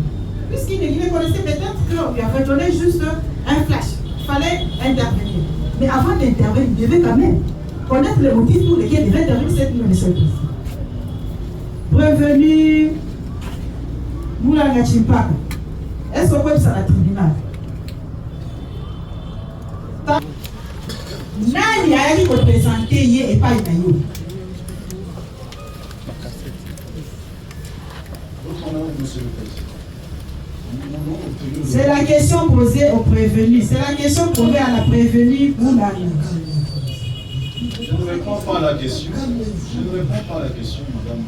Puisqu'il ne connaissait peut-être qu'on lui avait donné juste un flash. Il fallait intervenir. Mais avant d'intervenir, il devait quand même connaître les motifs pour lesquels il devait intervenir cette nuit, Monsieur le Président. Prévenu Moulanga Chimpaka, est-ce qu'on peut ça à la tribunal? Nani a été représenté hier et pas Itaïo? C'est la question posée au prévenu. C'est la question posée à la prévenue Moulanga. Je ne réponds pas à la question. Je ne réponds pas à la question, madame.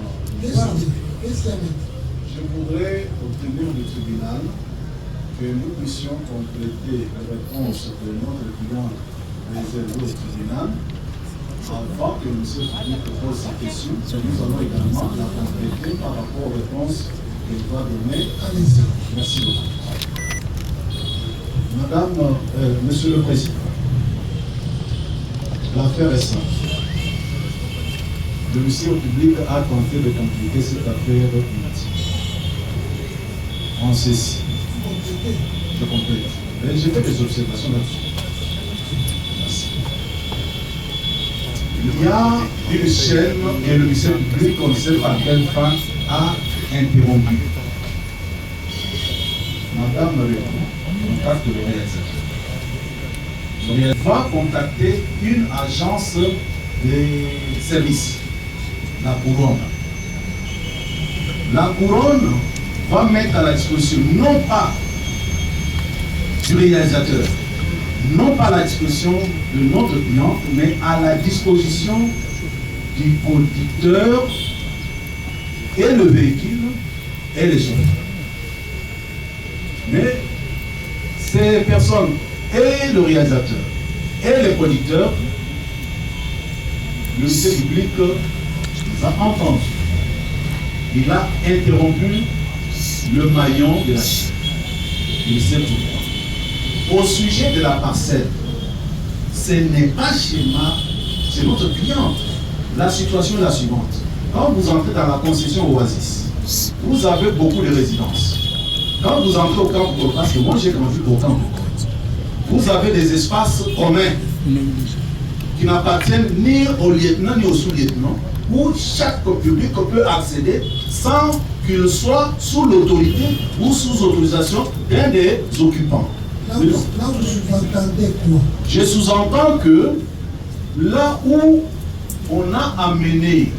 Je voudrais obtenir du tribunal que nous puissions compléter la réponse de notre client réservé au tribunal avant que M. Philippe pose sa question. Nous allons également la compléter par rapport aux réponses qu'il va donner. Merci beaucoup. Madame, Monsieur le Président, l'affaire est simple. Le ministère public a tenté de compliquer cette affaire inutile. En ceci, je complète. J'ai fait des observations là-dessus. Merci. Il y a une chaîne et le ministère public, on ne sait pas quelle fin, a interrompu. Madame contacte le réalisateur. Le réalisateur va contacter une agence de services. La couronne. La couronne va mettre à la disposition non pas du réalisateur, non pas à la disposition de notre client, mais à la disposition du conducteur et le véhicule et les chauffeurs. Mais ces personnes et le réalisateur et le conducteur, le ministère public a entendu. Il a interrompu le maillon de la chaîne. Il sait pourquoi. Au sujet de la parcelle, ce n'est pas chez moi, c'est notre cliente. La situation est la suivante. Quand vous entrez dans la concession Oasis, vous avez beaucoup de résidences. Quand vous entrez au camp, parce que moi j'ai grandi au camp, vous avez des espaces communs qui n'appartiennent ni au lieutenant ni au sous-lieutenant, où chaque public peut accéder sans qu'il soit sous l'autorité ou sous autorisation d'un des occupants. Là, vous sous-entendez quoi? Je sous-entends que là où on a amené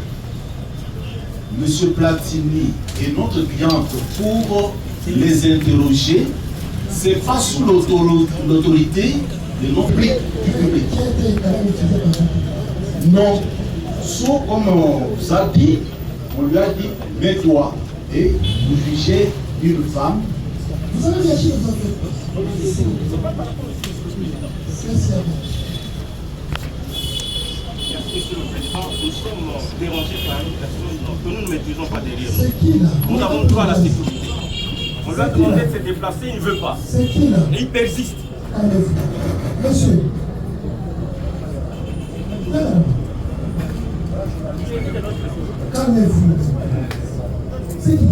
M. Platini et notre cliente pour les interroger, ce n'est pas sous l'autorité de notre public. Non. Sauf comme on vous a dit, on lui a dit, mets-toi et vous jugez une femme. Vous avez réagi aux affaires. Monsieur le Président, nous sommes dérangés par une personne que nous ne maîtrisons pas derrière nous. C'est qui là? Nous avons droit à la sécurité. On lui a demandé de se déplacer, il ne veut pas. C'est qui là? Et il persiste. Calmez-vous. Monsieur. Calmez-vous. C'est qui?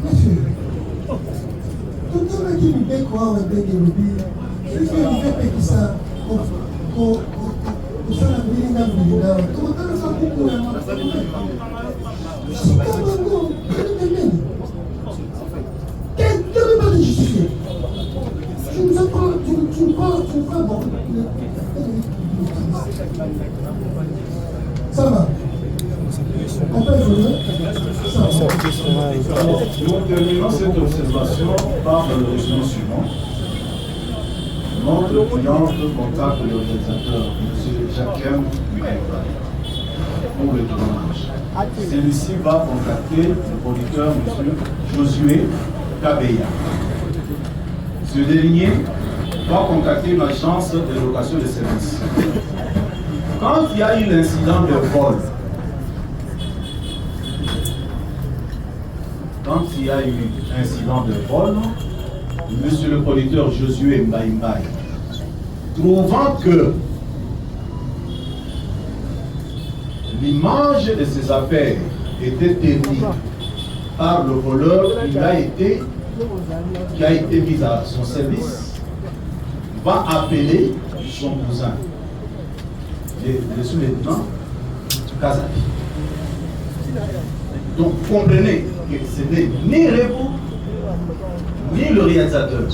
Monsieur. on est bien développé. Ce qui est fait que ça, ça la vie n'a plus là. Comment ça beaucoup là? C'est pas bon. Quel pas de justifier? Tu ne sais pas, tu ne pas bon. Ça va. On peut jouer. Ça va. Nous terminons cette observation par le résumé suivant. Notre client contacte le réalisateur, M. Jacques Maïva, pour le tournage. Celui-ci va contacter le producteur, M. Josué Kabeya. Ce dernier va contacter une agence de location de services. Quand il y a eu l'incident de vol, monsieur le producteur Josué Mbaïmbaï, trouvant que l'image de ses affaires était ternie par le voleur qui a été mis à son service, va appeler son cousin, le sous-lieutenant Kazaki. Donc comprenez que ce n'est ni Rebo, ni le réalisateur.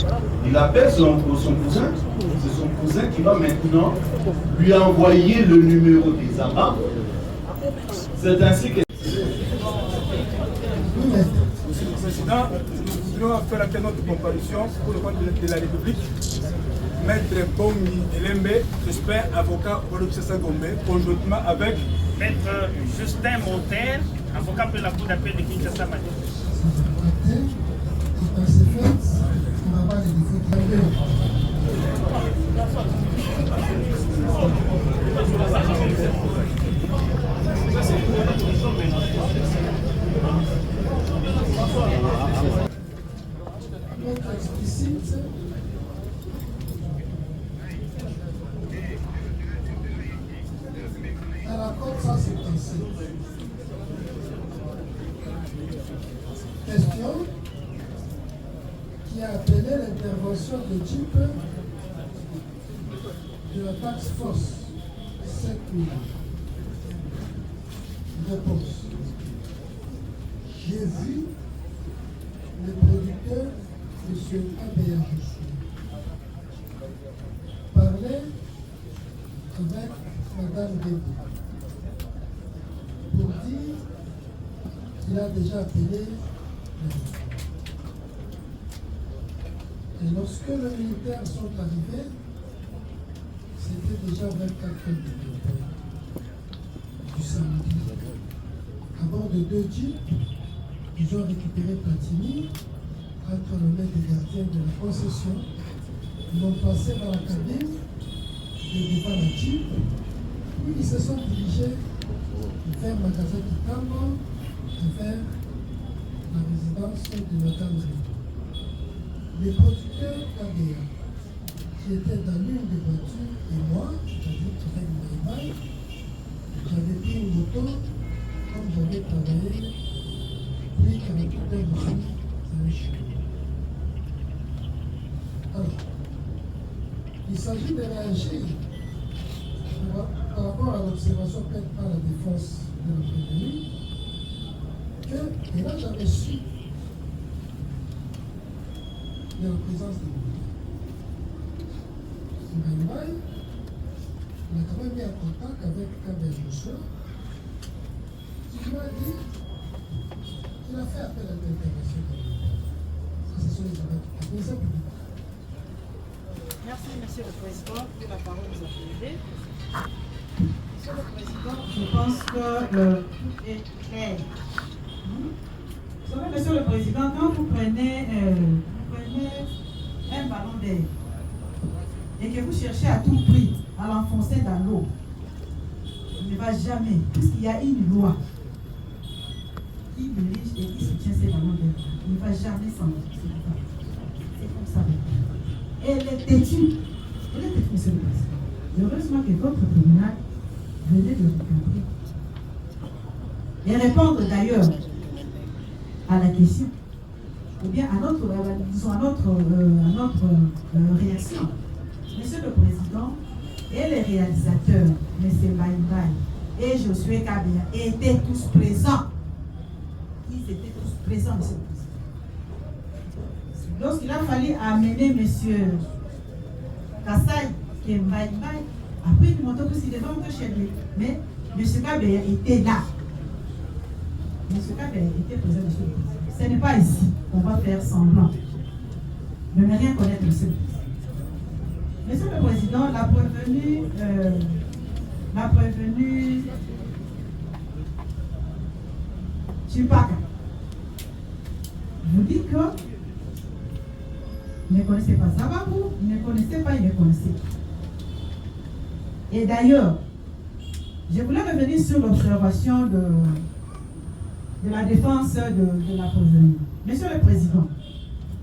Il appelle son cousin, c'est son cousin qui va maintenant lui envoyer le numéro des abats. C'est ainsi que... Monsieur le Président, nous voudrions faire appel à notre comparution pour le compte de la République. Maître Bongi Elembe, j'espère, avocat au Luxessa Gombe, conjointement avec Maître Justin Montaire, avocat pour la Cour d'appel de Kinshasa Madi. Notre explicite à la Côte 177. Question qui a appelé l'intervention de type de la taxe force 7 000. Réponse. J'ai vu le producteur, M. Abéa Josué, parler avec Mme Debo pour dire qu'il a déjà appelé le militaire. Et lorsque les militaires sont arrivés, c'était déjà 24 heures du samedi. À bord de 2 jeeps, ils ont récupéré Platini entre le maître des gardiens de la concession. Ils l'ont passé dans la cabine devant la jeep, puis ils se sont dirigés vers Magasin Kitamo et vers la résidence de Madame Ré. Les producteurs Kabea, qui étaient dans l'une des voitures, et moi, c'est-à-dire avec Maïmaï, j'avais pris une moto, comme j'avais travaillé, puis 48 heures de suite, ça allait chez moi. Alors, il s'agit de réagir par rapport à l'observation faite par la défense de la prévenue, que, et là j'avais su de la présence des militaires. Maïmaï, on a quand même mis en contact avec Kabel Joshua, qui m'a dit qu'il a fait appel à l'intervention des militaires. Ça, ce sont les abattus. Merci, Monsieur le Président, pour la parole nous a délivrée. Monsieur le Président, je pense que tout est clair. Vous savez, Monsieur le Président, quand vous prenez un ballon d'air et que vous cherchez à tout prix à l'enfoncer dans l'eau, il ne va jamais, puisqu'il y a une loi qui dirige et qui soutient ces ballons d'air. Il ne va jamais s'en sortir. C'est comme ça. Elle est têtue. Elle est têtue, Monsieur le Président. Heureusement que votre tribunal venait de recadrer et répondre d'ailleurs à la question, ou bien à notre et les réalisateurs, M. Baïbaï et Josué Kabia, étaient tous présents. Ils étaient tous présents, M. le Président. Lorsqu'il a fallu amener M. Kassai, qui est Baïbaï, après il montre que c'est devant chez lui. Mais M. Kabia était là. M. Kabia était présent, M. le Président. Ce n'est pas ici qu'on va faire semblant de ne rien connaître, M. le Président. Monsieur le Président, la prévenue Chipaka vous dit que vous ne connaissez pas Zababou, vous ne connaissez pas, il ne connaissait pas. Et d'ailleurs, je voulais revenir sur l'observation de la défense de la prévenue. Monsieur le Président,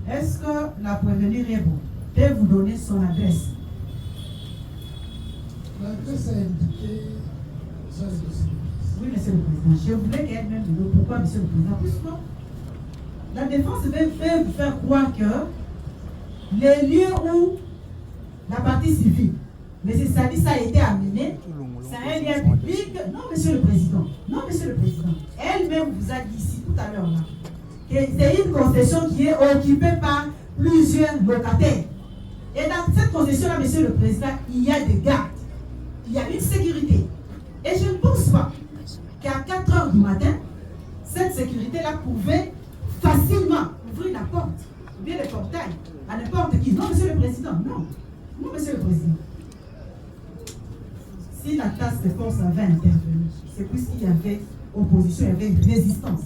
est-ce que la prévenue Rebo peut vous donner son adresse? L'adresse est indiquée sur le dossier. Oui, Monsieur le Président. Je voulais qu'elle-même me dise pourquoi, Monsieur le Président. Puisque la défense veut vous faire croire que les lieux où la partie civile, M. Sadi, ça a été amené, c'est un lien public. Non, Monsieur le Président. Non, Monsieur le Président. Elle-même vous a dit ici tout à l'heure là que c'est une concession qui est occupée par plusieurs locataires. Et dans cette concession-là, Monsieur le Président, il y a des gardes. Il y a une sécurité. Et je ne pense pas qu'à 4 heures du matin, cette sécurité-là pouvait facilement ouvrir la porte, ou bien le portail, à n'importe qui. Non, Monsieur le Président, non. Non, Monsieur le Président. Si la task force avait intervenu, c'est puisqu'il y avait opposition, il y avait une résistance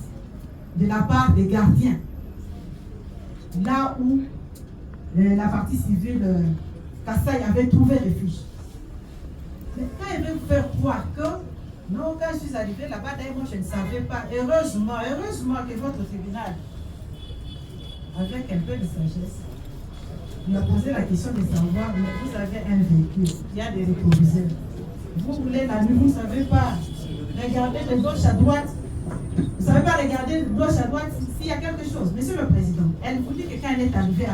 de la part des gardiens. Là où la partie civile Kassai avait trouvé refuge. Mais quand il veut vous faire croire que, non, quand je suis arrivé là-bas, d'ailleurs, moi je ne savais pas. Heureusement que votre tribunal, avec un peu de sagesse, il a posé la question de savoir, mais vous avez un véhicule, il y a des rétroviseurs. Vous roulez la nuit, vous ne savez pas regarder de gauche à droite. Vous ne savez pas regarder de gauche à droite s'il y a quelque chose. Monsieur le Président, elle vous dit que quand elle est arrivée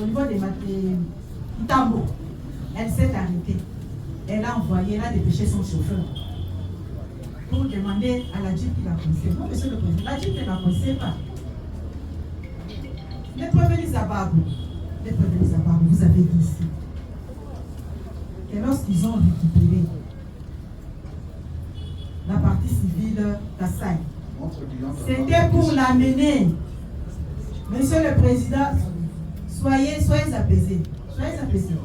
au niveau des Tambo, elle s'est arrêtée. Elle a envoyé, elle a dépêché son chauffeur pour demander à la JIP qui la connaissait. Non, Monsieur le Président, la JIP ne la connaissait pas. Les prévenus Zababou, vous avez dit ici que lorsqu'ils ont récupéré la partie civile Kassai, c'était pour l'amener. Monsieur le Président, soyez apaisés. Soyez apaisés.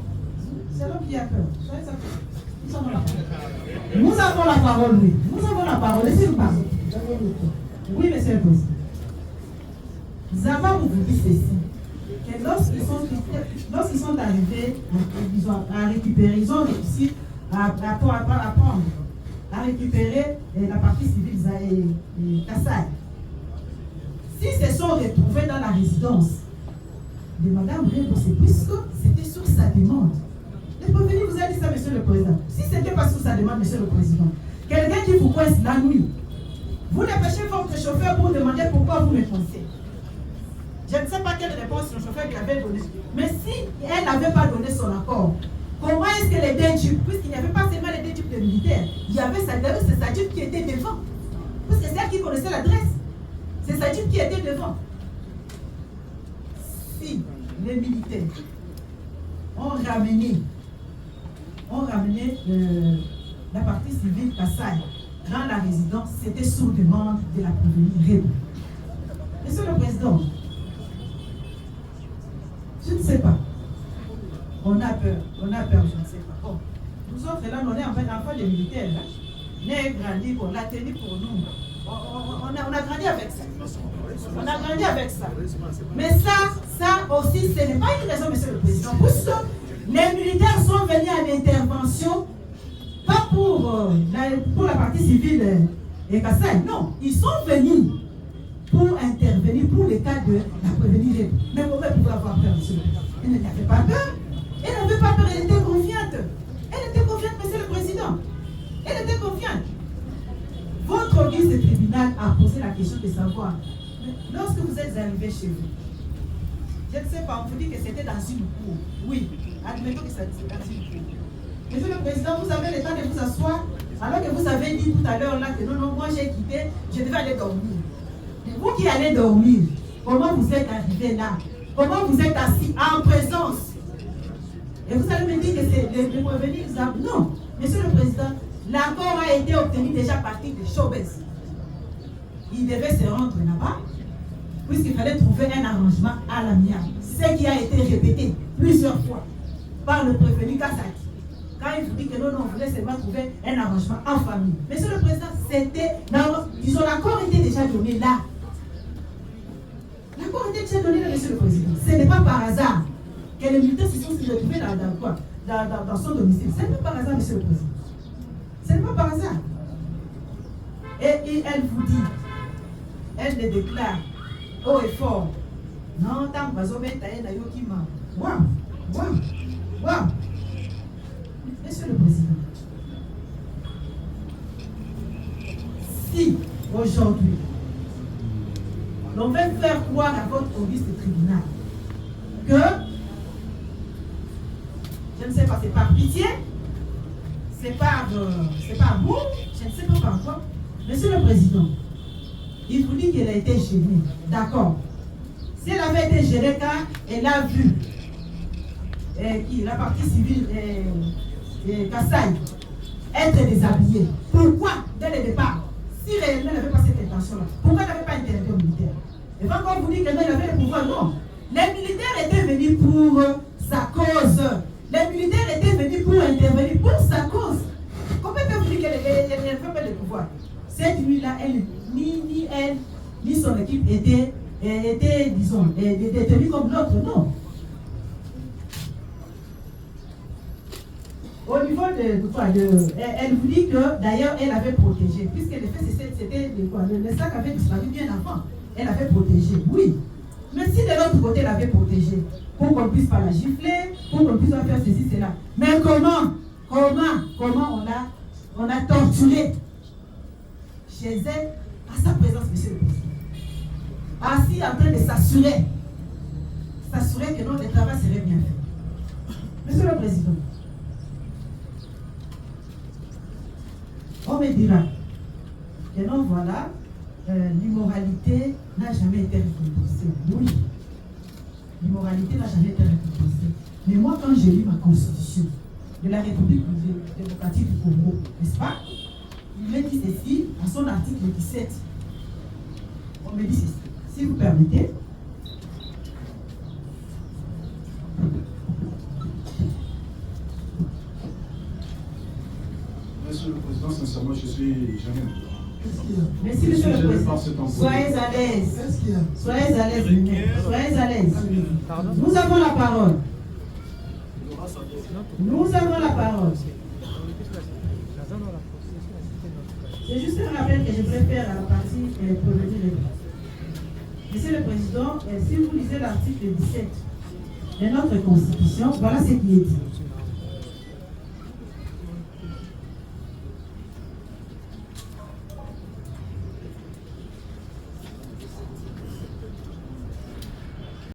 C'est l'homme qui a peur. Soyez apaisés. Nous avons la parole, oui. Nous avons la parole. Laissez-nous parler. Oui, Monsieur le Président. Zababou vous dit ceci. Que lorsqu'ils sont arrivés, ils ont à récupérer, ils ont réussi à prendre, à récupérer la partie civile Kassai. S'ils se sont retrouvés dans la résidence de Mme Rebo, c'est puisque c'était sur sa demande. Le prévenu vous a dit ça, Monsieur le Président. Si ce n'était pas sur sa demande, Monsieur le Président, quelqu'un qui vous coince la nuit, vous dépêchez votre chauffeur pour demander pourquoi vous me coincez. Je ne sais pas quelle réponse le chauffeur lui avait donnée. Mais si elle n'avait pas donné son accord, comment est-ce que les deux types, puisqu'il n'y avait pas seulement les deux types de militaires, il y avait sa type qui était devant. Parce que c'est elle qui connaissait l'adresse. C'est sa type qui était devant. Si les militaires ont ramené la partie civile Kassai dans la résidence, c'était sous demande de la prévenue Rebo. Monsieur le Président, je ne sais pas. On a peur, je ne sais pas. Bon, nous autres là, on est en fait enfants des militaires. On est grandi, on l'a tenu pour nous. On a grandi avec ça. On a grandi avec ça. Mais ça aussi, ce n'est pas une raison, Monsieur le Président. Puisque les militaires sont venus à l'intervention, pas pour la partie civile et Kassai, non. Ils sont venus pour intervenir pour le cas de la prévenir. Mais comment pouvez avoir peur, Monsieur le Président? Elle n'avait pas peur. Elle n'avait pas peur, elle était confiante. Elle était confiante, Monsieur le Président. Elle était confiante. Votre guise de tribunal a posé la question de savoir, lorsque vous êtes arrivé chez vous, je ne sais pas, on vous dit que c'était dans une cour. Oui, admettons que c'était dans une cour. Monsieur le Président, vous avez le temps de vous asseoir, alors que vous avez dit tout à l'heure là que non, moi j'ai quitté, je devais aller dormir. Et vous qui allez dormir, comment vous êtes arrivé là? Comment vous êtes assis en présence? Et vous allez me dire que c'est les revenus. Non, Monsieur le Président, l'accord a été obtenu déjà à partir de Chobès. Il devait se rendre là-bas, puisqu'il fallait trouver un arrangement à l'amiable. Ce qui a été répété plusieurs fois par le prévenu Kassaki. Quand il vous dit que non, on voulait seulement trouver un arrangement en famille. Monsieur le Président, c'était, disons, l'accord était déjà donné là. L'accord était déjà donné là, Monsieur le Président. Ce n'est pas par hasard que les militaires se sont retrouvés dans son domicile. Ce n'est pas par hasard, Monsieur le Président. Ce n'est pas par hasard. Et elle vous dit, elle le déclare haut et fort. Non, tant que vous avez taillé la yokima. Waouh. Monsieur le Président, si aujourd'hui, l'on veut faire croire à votre auguste tribunal que, je ne sais pas, c'est par pitié, c'est par vous, je ne sais pas par quoi. Monsieur le Président, il vous dit qu'elle a été gênée. D'accord. Si elle avait été gênée quand elle a vu la partie civile Kassai être déshabillée, pourquoi, dès le départ, si réellement elle n'avait pas cette intention-là, pourquoi elle n'avait pas interdit aux militaires? Et quand on vous dit qu'elle avait le pouvoir, non. Les militaires étaient venus pour sa cause. Les militaires étaient venus pour intervenir pour sa cause. Comment peut-vous dire qu'elle n'avait pas le pouvoir? Cette nuit-là, ni elle, ni son équipe étaient disons, détenues comme l'autre, non. Au niveau elle vous dit que d'ailleurs elle avait protégé, puisque le fait c'était le sac avait disparu bien avant. Elle avait protégé, oui. Mais si de l'autre côté elle avait protégé, pour qu'on ne puisse pas la gifler, pour qu'on ne puisse pas faire ceci, cela. Mais comment on a torturé chez elle, à sa présence, Monsieur le Président. Assis en train de s'assurer que notre travail serait bien fait. Monsieur le Président, on me dira que non, voilà, l'immoralité n'a jamais été récompensée. Oui, l'immoralité n'a jamais été récompensée. Mais moi, quand j'ai lu ma constitution de la République démocratique du Congo, n'est-ce pas? Il me dit ceci, à son article 17. On me dit ceci, si vous permettez. Monsieur le Président, sincèrement, je suis jamais. Merci, Monsieur le Président. Soyez à l'aise. Soyez à l'aise. Soyez à l'aise. Nous avons la parole. Nous avons la parole. C'est juste un rappel que je préfère à la partie prévenue. Monsieur le Président, si vous lisez l'article 17 de notre Constitution, voilà ce qui est dit.